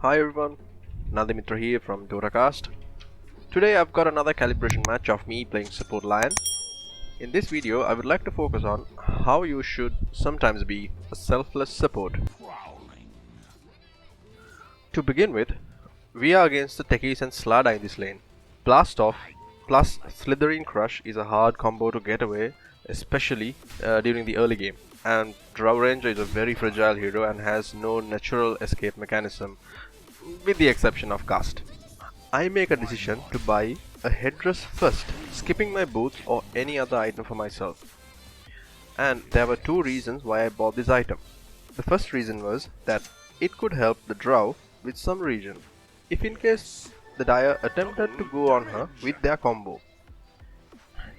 Hi everyone, Nandimitra here from Dota. Today I've got another calibration match of me playing support Lion. In this video I would like to focus on how you should sometimes be a selfless support. To begin with, we are against the Techies and Slada in this lane. Blast Off plus Slithering Crush is a hard combo to get away, especially during the early game. And Drow Ranger is a very fragile hero and has no natural escape mechanism, with the exception of Cast. I make a decision to buy a headdress first, skipping my boots or any other item for myself. And there were two reasons why I bought this item. The first reason was that it could help the Drow with some regen, if in case the Dire attempted to go on her with their combo.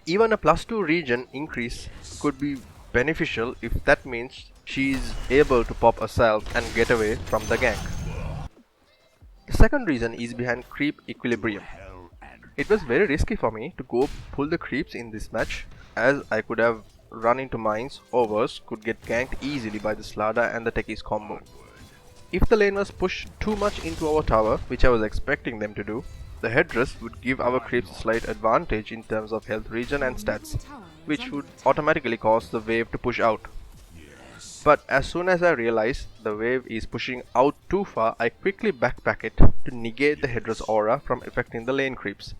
Even a +2 regen increase could be beneficial if that means she is able to pop assault and get away from the gank. The second reason is behind creep equilibrium. It was very risky for me to go pull the creeps in this match, as I could have run into mines or worse, could get ganked easily by the Slada and the Techies combo. If the lane was pushed too much into our tower, which I was expecting them to do, the headdress would give our creeps a slight advantage in terms of health regen and stats, which would automatically cause the wave to push out. But as soon as I realized the wave is pushing out too far, I quickly backpack it to negate the headdress aura from affecting the lane creeps.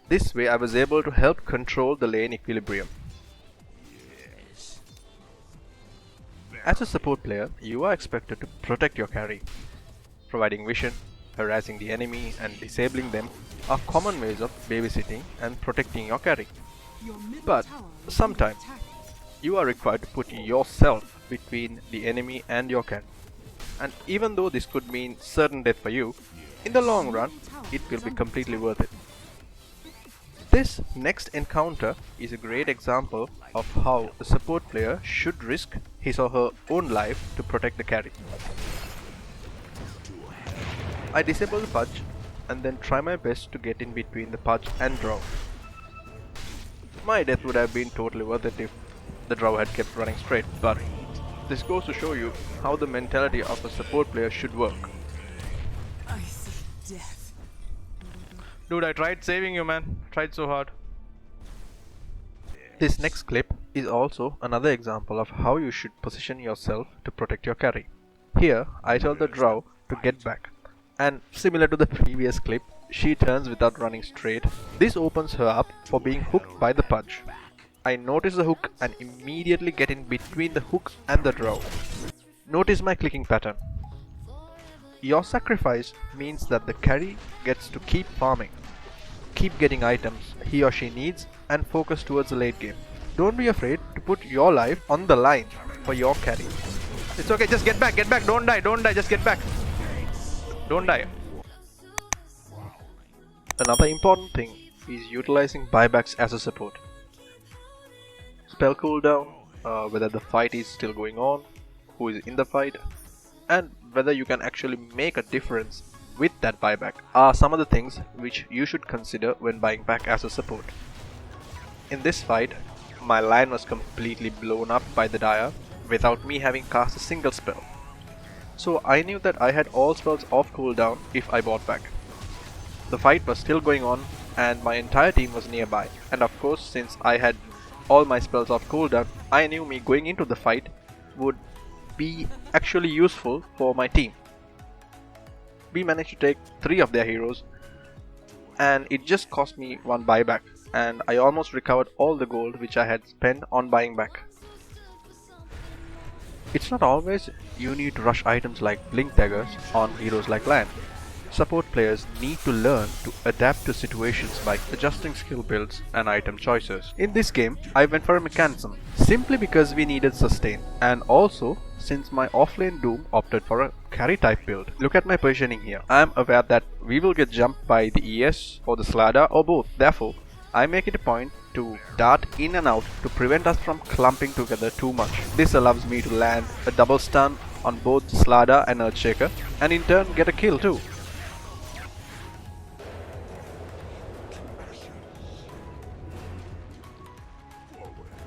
This way I was able to help control the lane equilibrium. As a support player, you are expected to protect your carry. Providing vision, harassing the enemy and disabling them are common ways of babysitting and protecting your carry. But sometimes you are required to put yourself between the enemy and your carry. And even though this could mean certain death for you, in the long run it will be completely worth it. This next encounter is a great example of how a support player should risk his or her own life to protect the carry. I disable the Pudge and then try my best to get in between the Pudge and Drow. My death would have been totally worth it if the Drow had kept running straight, but this goes to show you how the mentality of a support player should work. I see death. Dude, I tried saving you, man. Tried so hard. This next clip is also another example of how you should position yourself to protect your carry. Here, I tell the Drow to get back, and similar to the previous clip, she turns without running straight. This opens her up for being hooked by the Pudge. I notice the hook and immediately get in between the hook and the Drow. Notice my clicking pattern. Your sacrifice means that the carry gets to keep farming, keep getting items he or she needs, and focus towards the late game. Don't be afraid to put your life on the line for your carry. It's okay, just get back, don't die, just get back. Don't die. Another important thing is utilizing buybacks as a support. Spell cooldown, whether the fight is still going on, who is in the fight, and whether you can actually make a difference with that buyback are some of the things which you should consider when buying back as a support. In this fight, my line was completely blown up by the Dire without me having cast a single spell. So I knew that I had all spells off cooldown if I bought back. The fight was still going on and my entire team was nearby, and of course since I had all my spells off cooldown, I knew me going into the fight would be actually useful for my team. We managed to take 3 of their heroes and it just cost me 1 buyback, and I almost recovered all the gold which I had spent on buying back. It's not always you need to rush items like blink daggers on heroes like Lion. Support players need to learn to adapt to situations by adjusting skill builds and item choices. In this game, I went for a mechanism simply because we needed sustain, and also since my offlane Doom opted for a carry type build. Look at my positioning here. I am aware that we will get jumped by the ES or the Slada or both. Therefore, I make it a point to dart in and out to prevent us from clumping together too much. This allows me to land a double stun on both Slada and Earthshaker, and in turn get a kill too.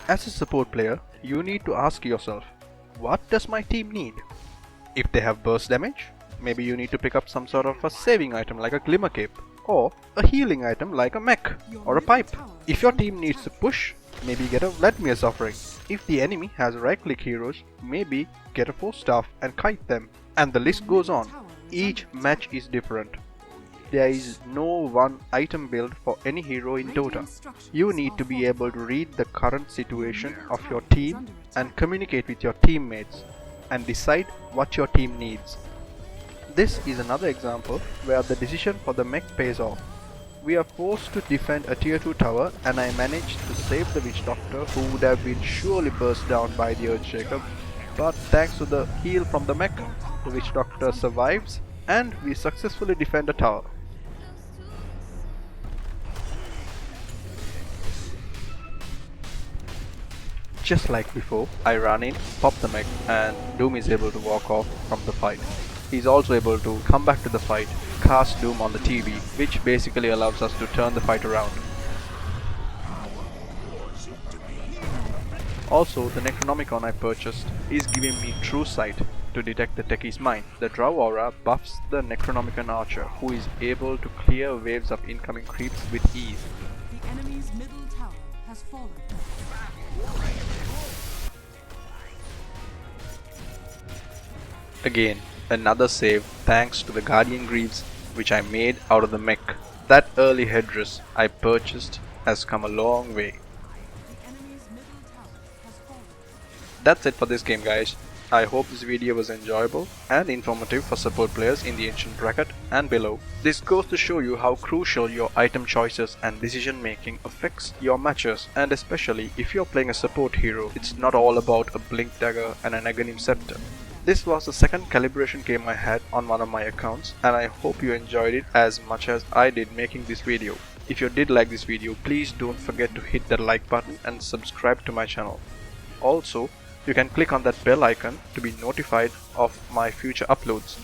As a support player, you need to ask yourself, what does my team need? If they have burst damage, Maybe you need to pick up some sort of a saving item like a glimmer cape, or a healing item like a mech or a pipe. If your team needs to push, maybe get a Vladmir's offering. If the enemy has right click heroes, maybe get a 4-staff and kite them. And the list goes on. Each match is different. There is no one item build for any hero in Dota. You need to be able to read the current situation of your team and communicate with your teammates and decide what your team needs. This is another example where the decision for the mech pays off. We are forced to defend a tier 2 tower and I managed to save the Witch Doctor who would have been surely burst down by the Earthshaker, but thanks to the heal from the mech, the Witch Doctor survives and we successfully defend the tower. Just like before, I run in, pop the mech, and Doom is able to walk off from the fight. He's also able to come back to the fight, cast Doom on the TV, which basically allows us to turn the fight around. Also, the Necronomicon I purchased is giving me true sight to detect the techie's mind. The Drow Aura buffs the Necronomicon Archer, who is able to clear waves of incoming creeps with ease. The enemy's middle tower has fallen. Again, another save thanks to the Guardian Greaves which I made out of the mech. That early headdress I purchased has come a long way. The enemy's middle tower has fallen. That's it for this game, guys. I hope this video was enjoyable and informative for support players in the ancient bracket and below. This goes to show you how crucial your item choices and decision making affects your matches, and especially if you're playing a support hero, it's not all about a blink dagger and an Aghanim scepter. This was the second calibration game I had on one of my accounts, and I hope you enjoyed it as much as I did making this video. If you did like this video, please don't forget to hit that like button and subscribe to my channel. Also, you can click on that bell icon to be notified of my future uploads.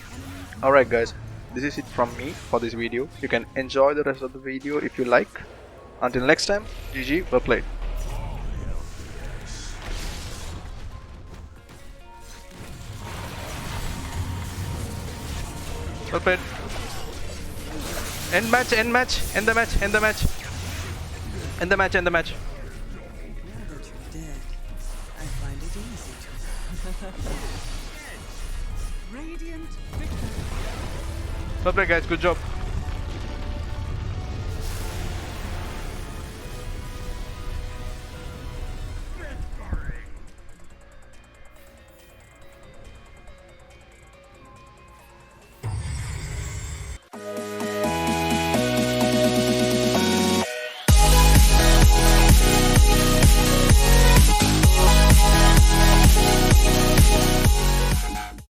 Alright guys, this is it from me for this video. You can enjoy the rest of the video if you like. Until next time, GG, well played. Well played. End match, end match, end the match, end the match. End the match, end the match. Now that you're dead, I find it easy to. Radiant victory. Well played guys, good job.